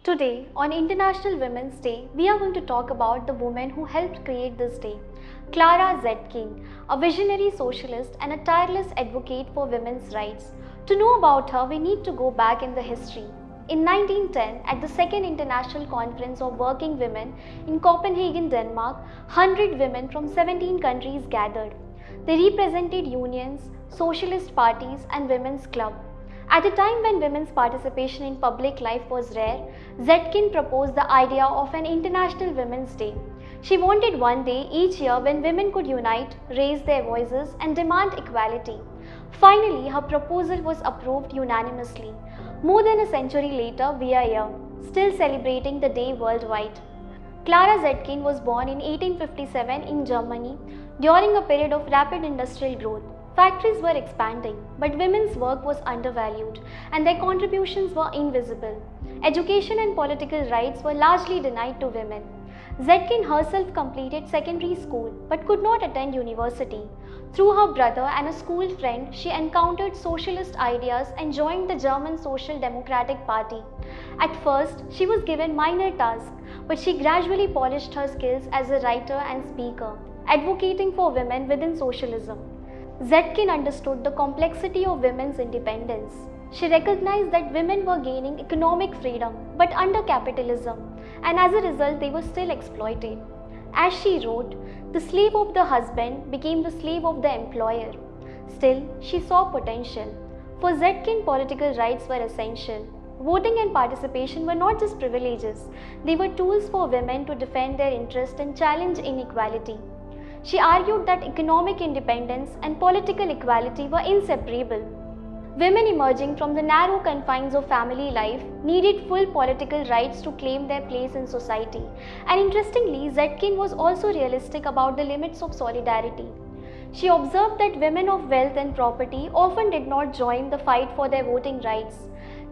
Today, on International Women's Day, we are going to talk about the woman who helped create this day, Clara Zetkin, a visionary socialist and a tireless advocate for women's rights. To know about her, we need to go back in the history. In 1910, at the Second International Conference of Working Women in Copenhagen, Denmark, 100 women from 17 countries gathered. They represented unions, socialist parties, and women's clubs. At a time when women's participation in public life was rare, Zetkin proposed the idea of an International Women's Day. She wanted one day each year when women could unite, raise their voices, and demand equality. Finally, her proposal was approved unanimously. More than a century later, we are here, still celebrating the day worldwide. Clara Zetkin was born in 1857 in Germany during a period of rapid industrial growth. Factories were expanding, but women's work was undervalued and their contributions were invisible. Education and political rights were largely denied to women. Zetkin herself completed secondary school but could not attend university. Through her brother and a school friend, she encountered socialist ideas and joined the German Social Democratic Party. At first, she was given minor tasks, but she gradually polished her skills as a writer and speaker, advocating for women within socialism. Zetkin understood the complexity of women's independence. She recognized that women were gaining economic freedom but under capitalism, and as a result they were still exploited. As she wrote, the slave of the husband became the slave of the employer. Still, she saw potential. For Zetkin, political rights were essential. Voting and participation were not just privileges, they were tools for women to defend their interests and challenge inequality. She argued that economic independence and political equality were inseparable. Women emerging from the narrow confines of family life needed full political rights to claim their place in society. And interestingly, Zetkin was also realistic about the limits of solidarity. She observed that women of wealth and property often did not join the fight for their voting rights.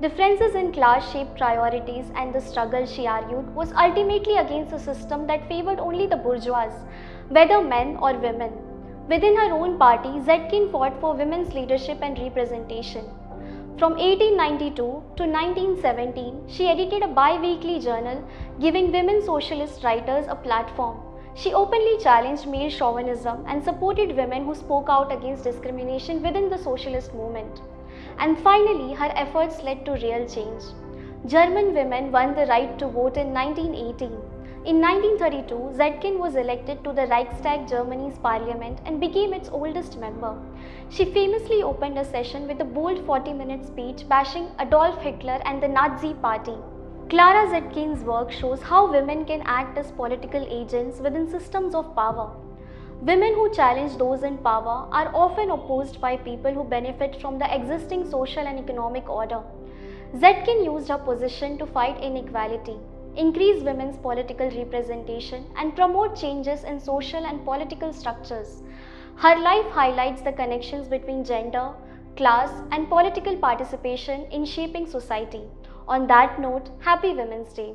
Differences in class shaped priorities, and the struggle, she argued, was ultimately against a system that favored only the bourgeois, whether men or women. Within her own party, Zetkin fought for women's leadership and representation. From 1892 to 1917, she edited a bi-weekly journal giving women socialist writers a platform. She openly challenged male chauvinism and supported women who spoke out against discrimination within the socialist movement. And finally, her efforts led to real change. German women won the right to vote in 1918. In 1932, Zetkin was elected to the Reichstag, Germany's parliament, and became its oldest member. She famously opened a session with a bold 40-minute speech bashing Adolf Hitler and the Nazi Party. Clara Zetkin's work shows how women can act as political agents within systems of power. Women who challenge those in power are often opposed by people who benefit from the existing social and economic order. Zetkin used her position to fight inequality, increase women's political representation, and promote changes in social and political structures. Her life highlights the connections between gender, class, and political participation in shaping society. On that note, happy Women's Day.